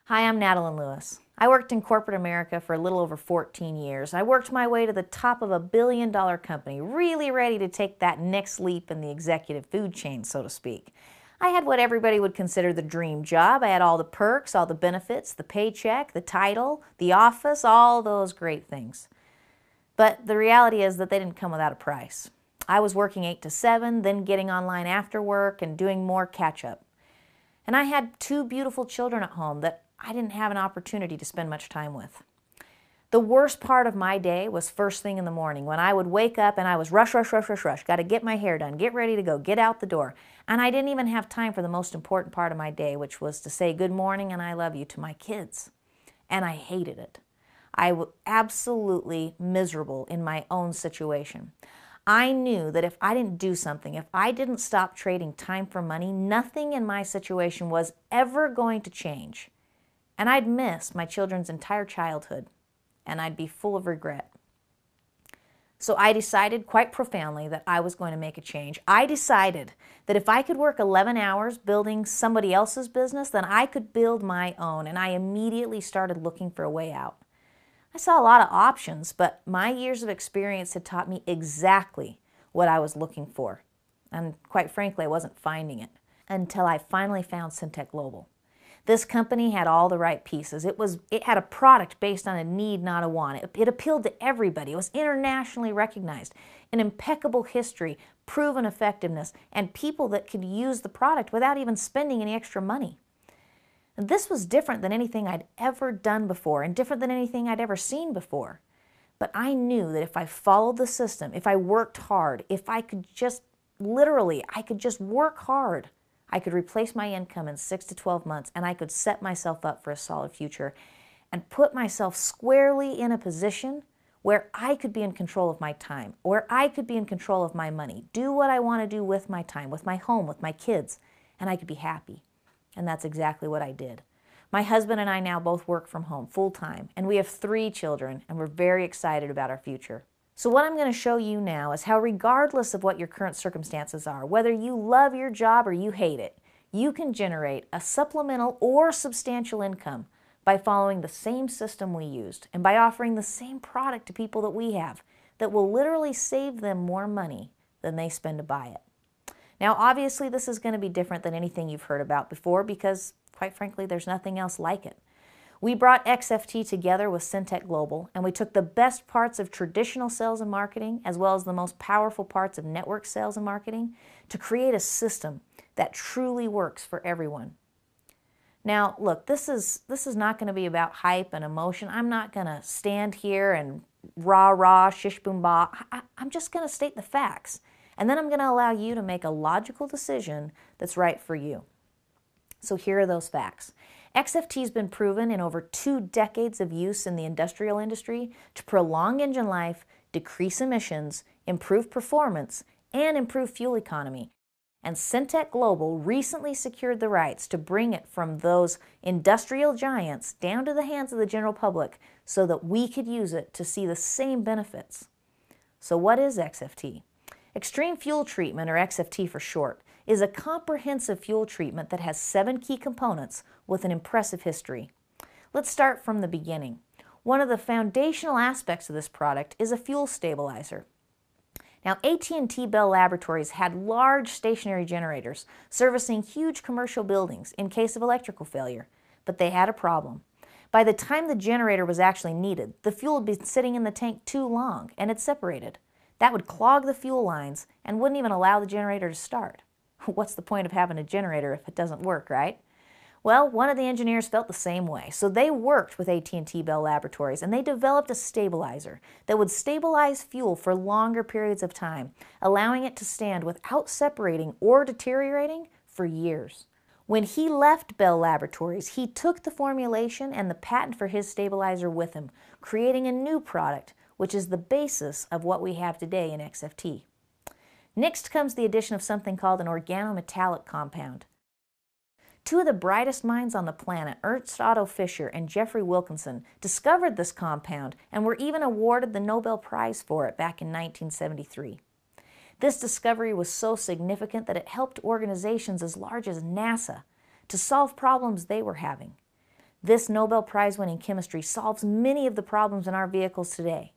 Hi, I'm Natalie Lewis. I worked in corporate America for a little over 14 years. I worked my way to the top of a billion-dollar company, really ready to take that next leap in the executive food chain, so to speak. I had what everybody would consider the dream job. I had all the perks, all the benefits, the paycheck, the title, the office, all those great things. But the reality is that they didn't come without a price. I was working 8 to 7, then getting online after work and doing more catch-up. And I had 2 beautiful children at home that I didn't have an opportunity to spend much time with. The worst part of my day was first thing in the morning when I would wake up and I was rush, got to get my hair done, get ready to go, get out the door. And I didn't even have time for the most important part of my day, which was to say good morning and I love you to my kids. And I hated it. I was absolutely miserable in my own situation. I knew that if I didn't do something, if I didn't stop trading time for money, nothing in my situation was ever going to change. And I'd miss my children's entire childhood, and I'd be full of regret. So I decided quite profoundly that I was going to make a change. I decided that if I could work 11 hours building somebody else's business, then I could build my own, and I immediately started looking for a way out. I saw a lot of options, but my years of experience had taught me exactly what I was looking for. And quite frankly, I wasn't finding it until I finally found Syntek Global. This company had all the right pieces. It had a product based on a need, not a want. It appealed to everybody. It was internationally recognized, an impeccable history, proven effectiveness, and people that could use the product without even spending any extra money. And this was different than anything I'd ever done before and different than anything I'd ever seen before. But I knew that if I followed the system, if I worked hard, if I could just work hard, I could replace my income in 6 to 12 months and I could set myself up for a solid future and put myself squarely in a position where I could be in control of my time, where I could be in control of my money, do what I want to do with my time, with my home, with my kids, and I could be happy. And that's exactly what I did. My husband and I now both work from home full-time, and we have 3 children, and we're very excited about our future. So what I'm going to show you now is how, regardless of what your current circumstances are, whether you love your job or you hate it, you can generate a supplemental or substantial income by following the same system we used and by offering the same product to people that we have that will literally save them more money than they spend to buy it. Now, obviously, this is going to be different than anything you've heard about before because, quite frankly, there's nothing else like it. We brought XFT together with Syntek Global, and we took the best parts of traditional sales and marketing, as well as the most powerful parts of network sales and marketing, to create a system that truly works for everyone. Now, look, this is not going to be about hype and emotion. I'm not going to stand here and rah-rah, shish-boom-bah. I'm just going to state the facts, and then I'm going to allow you to make a logical decision that's right for you. So here are those facts. XFT has been proven in over 2 decades of use in the industrial industry to prolong engine life, decrease emissions, improve performance, and improve fuel economy. And Syntek Global recently secured the rights to bring it from those industrial giants down to the hands of the general public so that we could use it to see the same benefits. So what is XFT? Xtreme Fuel Treatment, or XFT for short, is a comprehensive fuel treatment that has 7 key components with an impressive history. Let's start from the beginning. One of the foundational aspects of this product is a fuel stabilizer. Now, AT&T Bell Laboratories had large stationary generators servicing huge commercial buildings in case of electrical failure, but they had a problem. By the time the generator was actually needed, the fuel had been sitting in the tank too long and it separated. That would clog the fuel lines and wouldn't even allow the generator to start. What's the point of having a generator if it doesn't work, right? Well, one of the engineers felt the same way, so they worked with AT&T Bell Laboratories and they developed a stabilizer that would stabilize fuel for longer periods of time, allowing it to stand without separating or deteriorating for years. When he left Bell Laboratories, he took the formulation and the patent for his stabilizer with him, creating a new product, which is the basis of what we have today in XFT. Next comes the addition of something called an organometallic compound. 2 of the brightest minds on the planet, Ernst Otto Fischer and Jeffrey Wilkinson, discovered this compound and were even awarded the Nobel Prize for it back in 1973. This discovery was so significant that it helped organizations as large as NASA to solve problems they were having. This Nobel Prize-winning chemistry solves many of the problems in our vehicles today.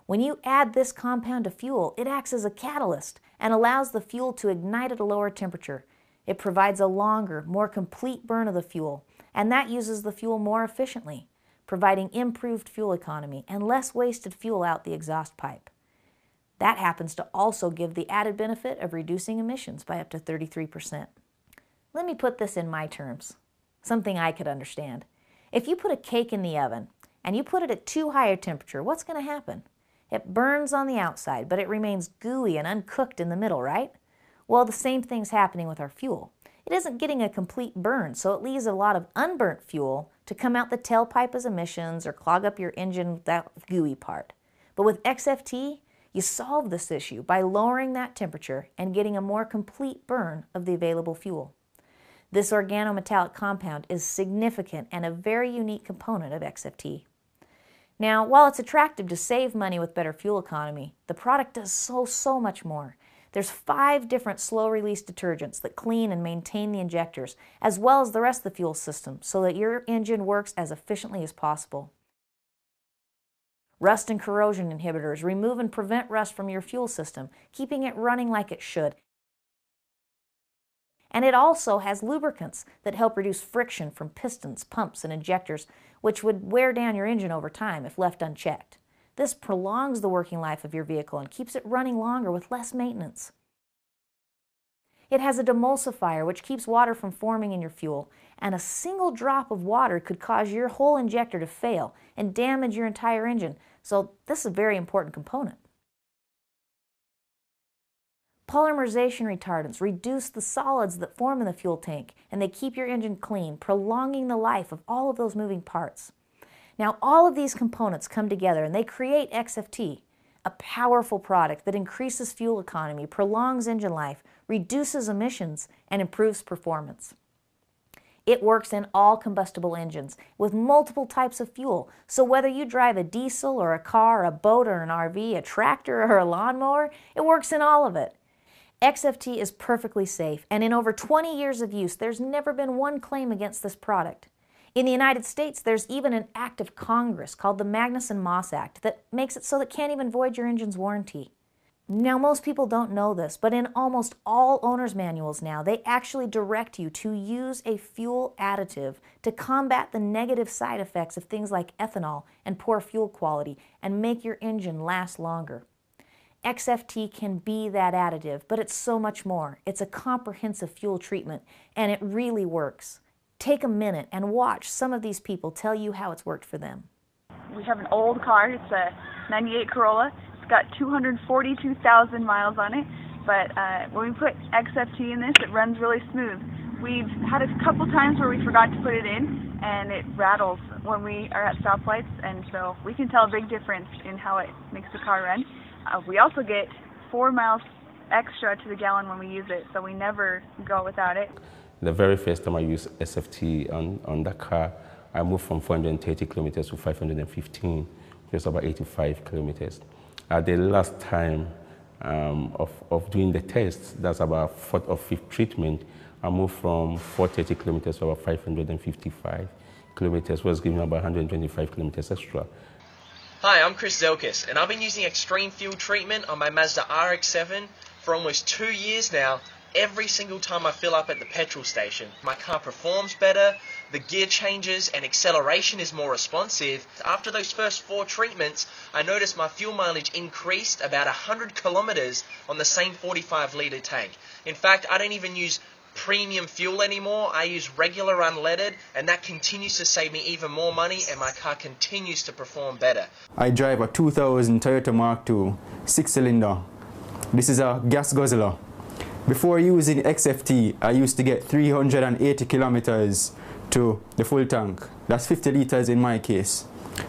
When you add this compound to fuel, it acts as a catalyst and allows the fuel to ignite at a lower temperature. It provides a longer, more complete burn of the fuel, and that uses the fuel more efficiently, providing improved fuel economy and less wasted fuel out the exhaust pipe. That happens to also give the added benefit of reducing emissions by up to 33%. Let me put this in my terms, something I could understand. If you put a cake in the oven and you put it at too high a temperature, what's going to happen? It burns on the outside, but it remains gooey and uncooked in the middle, right? Well, the same thing's happening with our fuel. It isn't getting a complete burn, so it leaves a lot of unburnt fuel to come out the tailpipe as emissions or clog up your engine with that gooey part. But with XFT, you solve this issue by lowering that temperature and getting a more complete burn of the available fuel. This organometallic compound is significant and a very unique component of XFT. Now, while it's attractive to save money with better fuel economy, the product does so much more. There's 5 different slow-release detergents that clean and maintain the injectors, as well as the rest of the fuel system, so that your engine works as efficiently as possible. Rust and corrosion inhibitors remove and prevent rust from your fuel system, keeping it running like it should. And it also has lubricants that help reduce friction from pistons, pumps, and injectors, which would wear down your engine over time if left unchecked. This prolongs the working life of your vehicle and keeps it running longer with less maintenance. It has a demulsifier which keeps water from forming in your fuel, and a single drop of water could cause your whole injector to fail and damage your entire engine, so this is a very important component. Polymerization retardants reduce the solids that form in the fuel tank, and they keep your engine clean, prolonging the life of all of those moving parts. Now, all of these components come together and they create XFT, a powerful product that increases fuel economy, prolongs engine life, reduces emissions, and improves performance. It works in all combustible engines with multiple types of fuel, so whether you drive a diesel or a car, a boat or an RV, a tractor or a lawnmower, it works in all of it. XFT is perfectly safe, and in over 20 years of use, there's never been one claim against this product. In the United States, there's even an act of Congress called the Magnuson-Moss Act that makes it so that it can't even void your engine's warranty. Now, most people don't know this, but in almost all owner's manuals now, they actually direct you to use a fuel additive to combat the negative side effects of things like ethanol and poor fuel quality and make your engine last longer. XFT can be that additive, but it's so much more. It's a comprehensive fuel treatment, and it really works. Take a minute and watch some of these people tell you how it's worked for them. We have an old car. It's a 98 Corolla. It's got 242,000 miles on it, but when we put XFT in this, it runs really smooth. We've had a couple times where we forgot to put it in, and it rattles when we are at stoplights, and so we can tell a big difference in how it makes the car run. We also get 4 miles extra to the gallon when we use it, so we never go without it. The very first time I used SFT on that car, I moved from 430 kilometers to 515, just about 85 kilometers. At the last time of doing the test, that's about 4th or 5th treatment, I moved from 430 kilometers to about 555 kilometers, was giving about 125 kilometers extra. Hi, I'm Chris Zelkis, and I've been using Xtreme Fuel Treatment on my Mazda RX-7 for almost 2 years now. Every single time I fill up at the petrol station, my car performs better, the gear changes, and acceleration is more responsive. After those first 4 treatments, I noticed my fuel mileage increased about 100 kilometers on the same 45-litre tank. In fact, I don't even use premium fuel anymore. I use regular unleaded, and that continues to save me even more money, and my car continues to perform better. I drive a 2000 Toyota Mark II 6-cylinder. This is a gas guzzler. Before using XFT, I used to get 380 kilometers to the full tank. That's 50 liters in my case.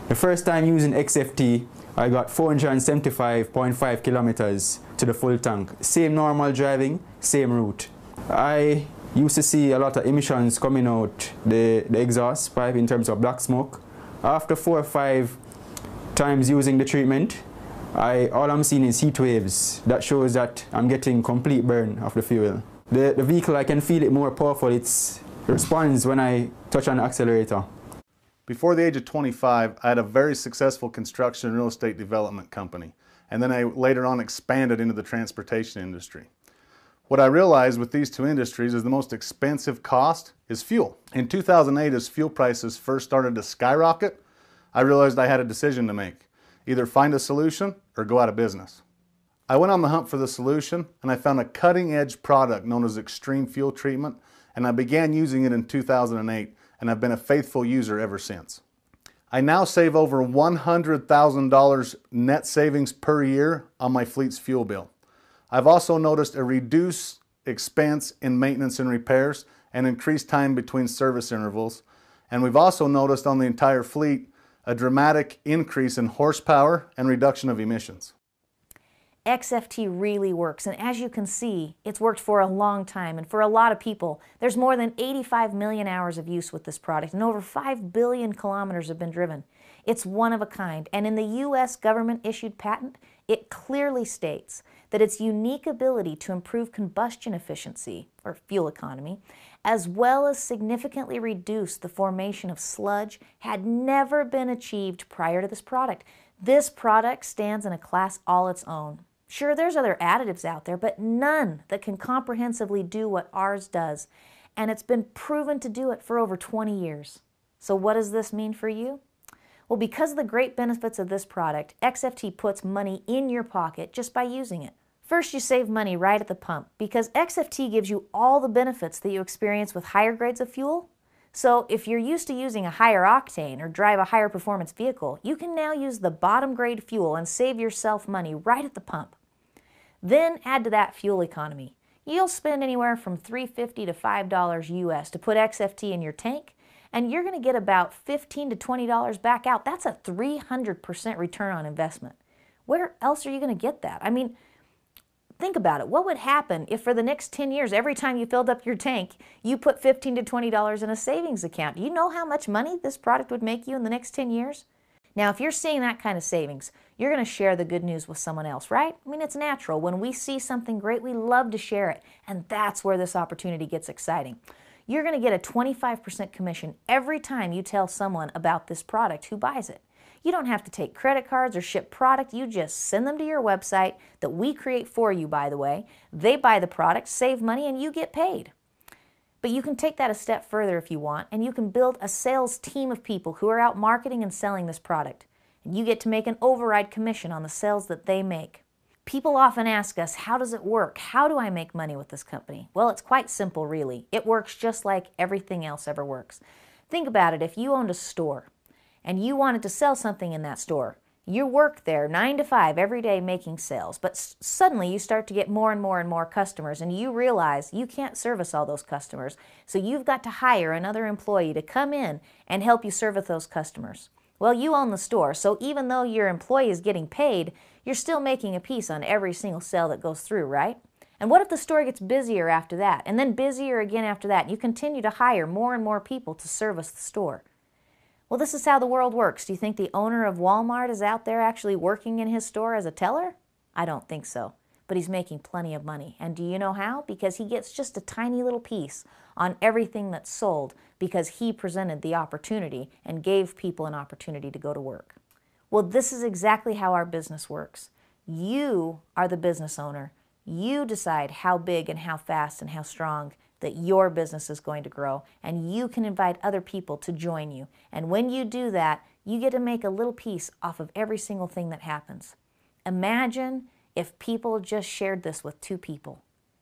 The first time using XFT, I got 475.5 kilometers to the full tank. Same normal driving, same route. I used to see a lot of emissions coming out the exhaust pipe in terms of black smoke. After 4 or 5 times using the treatment, all I'm seeing is heat waves. That shows that I'm getting complete burn of the fuel. The vehicle, I can feel it more powerful. It responds when I touch on the accelerator. Before the age of 25, I had a very successful construction and real estate development company, and then I later on expanded into the transportation industry. What I realized with these two industries is the most expensive cost is fuel. In 2008, as fuel prices first started to skyrocket, I realized I had a decision to make. Either find a solution or go out of business. I went on the hunt for the solution, and I found a cutting-edge product known as Xtreme Fuel Treatment, and I began using it in 2008, and I've been a faithful user ever since. I now save over $100,000 net savings per year on my fleet's fuel bill. I've also noticed a reduced expense in maintenance and repairs and increased time between service intervals. And we've also noticed on the entire fleet a dramatic increase in horsepower and reduction of emissions. XFT really works, and as you can see, it's worked for a long time, and for a lot of people. There's more than 85 million hours of use with this product, and over 5 billion kilometers have been driven. It's one of a kind, and in the U.S. government-issued patent, it clearly states that its unique ability to improve combustion efficiency, or fuel economy, as well as significantly reduce the formation of sludge, had never been achieved prior to this product. This product stands in a class all its own. Sure, there's other additives out there, but none that can comprehensively do what ours does, and it's been proven to do it for over 20 years. So what does this mean for you? Well, because of the great benefits of this product, XFT puts money in your pocket just by using it. First, you save money right at the pump, because XFT gives you all the benefits that you experience with higher grades of fuel. So if you're used to using a higher octane or drive a higher performance vehicle, you can now use the bottom grade fuel and save yourself money right at the pump. Then add to that fuel economy. You'll spend anywhere from $3.50 to $5 US to put XFT in your tank, and you're going to get about $15 to $20 back out. That's a 300% return on investment. Where else are you going to get that? I mean, think about it. What would happen if for the next 10 years, every time you filled up your tank, you put $15 to $20 in a savings account? Do you know how much money this product would make you in the next 10 years? Now, if you're seeing that kind of savings, you're going to share the good news with someone else, right? I mean, it's natural. When we see something great, we love to share it, and that's where this opportunity gets exciting. You're going to get a 25% commission every time you tell someone about this product who buys it. You don't have to take credit cards or ship product. You just send them to your website that we create for you, by the way. They buy the product, save money, and you get paid. But you can take that a step further if you want, and you can build a sales team of people who are out marketing and selling this product. And you get to make an override commission on the sales that they make. People often ask us, how does it work? How do I make money with this company? Well, it's quite simple, really. It works just like everything else ever works. Think about it. If you owned a store and you wanted to sell something in that store, you work there 9 to 5 every day making sales, but suddenly you start to get more and more and more customers, and you realize you can't service all those customers, so you've got to hire another employee to come in and help you service those customers. Well, you own the store, so even though your employee is getting paid, you're still making a piece on every single sale that goes through, right? And what if the store gets busier after that, and then busier again after that, and you continue to hire more and more people to service the store? Well, this is how the world works. Do you think the owner of Walmart is out there actually working in his store as a teller? I don't think so. But he's making plenty of money. And do you know how? Because he gets just a tiny little piece on everything that's sold because he presented the opportunity and gave people an opportunity to go to work. Well, this is exactly how our business works. You are the business owner. You decide how big and how fast and how strong that your business is going to grow, and you can invite other people to join you. And when you do that, you get to make a little piece off of every single thing that happens. Imagine if people just shared this with 2 people.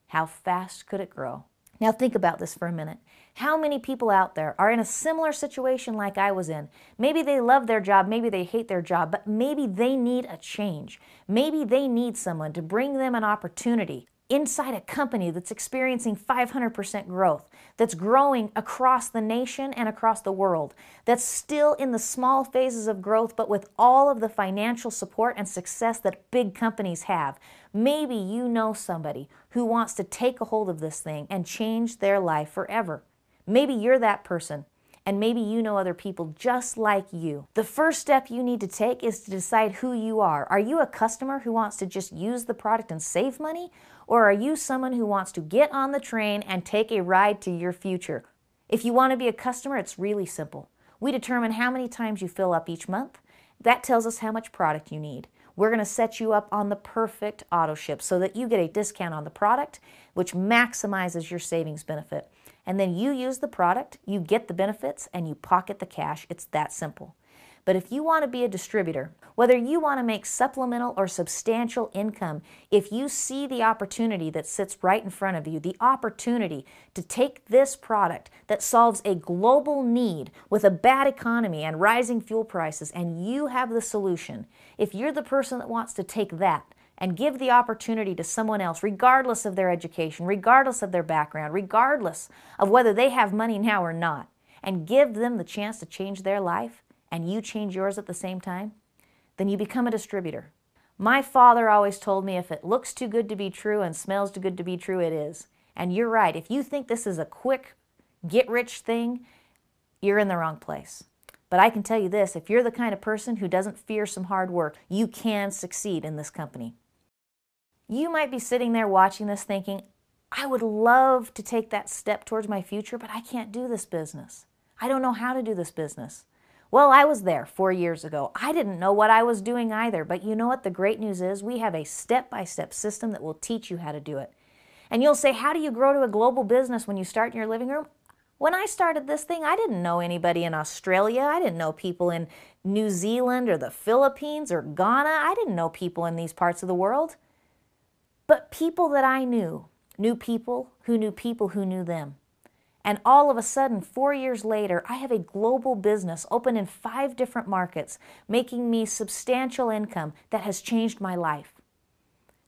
How fast could it grow? Now think about this for a minute. How many people out there are in a similar situation like I was in? Maybe they love their job, maybe they hate their job, but maybe they need a change. Maybe they need someone to bring them an opportunity inside a company that's experiencing 500% growth, that's growing across the nation and across the world, that's still in the small phases of growth, but with all of the financial support and success that big companies have. Maybe you know somebody who wants to take a hold of this thing and change their life forever. Maybe you're that person, and maybe you know other people just like you. The first step you need to take is to decide who you are. Are you a customer who wants to just use the product and save money? Or are you someone who wants to get on the train and take a ride to your future? If you want to be a customer, it's really simple. We determine how many times you fill up each month. That tells us how much product you need. We're going to set you up on the perfect auto ship so that you get a discount on the product, which maximizes your savings benefit. And then you use the product, you get the benefits, and you pocket the cash. It's that simple. But if you want to be a distributor, whether you want to make supplemental or substantial income, if you see the opportunity that sits right in front of you, the opportunity to take this product that solves a global need with a bad economy and rising fuel prices, and you have the solution, if you're the person that wants to take that and give the opportunity to someone else, regardless of their education, regardless of their background, regardless of whether they have money now or not, and give them the chance to change their life, and you change yours at the same time, then you become a distributor. My father always told me if it looks too good to be true and smells too good to be true, it is. And you're right. If you think this is a quick, get-rich thing, you're in the wrong place. But I can tell you this, if you're the kind of person who doesn't fear some hard work, you can succeed in this company. You might be sitting there watching this thinking, I would love to take that step towards my future, but I can't do this business. I don't know how to do this business. Well, I was there 4 years ago. I didn't know what I was doing either, but you know what the great news is? We have a step-by-step system that will teach you how to do it. And you'll say, how do you grow to a global business when you start in your living room? When I started this thing, I didn't know anybody in Australia. I didn't know people in New Zealand or the Philippines or Ghana. I didn't know people in these parts of the world. But people that I knew people who knew people who knew them. And all of a sudden, 4 years later, I have a global business open in 5 different markets, making me substantial income that has changed my life.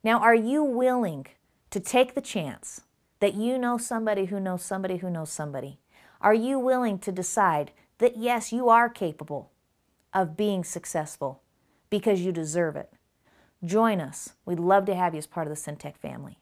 Now, are you willing to take the chance that you know somebody who knows somebody who knows somebody? Are you willing to decide that, yes, you are capable of being successful because you deserve it? Join us. We'd love to have you as part of the Syntek family.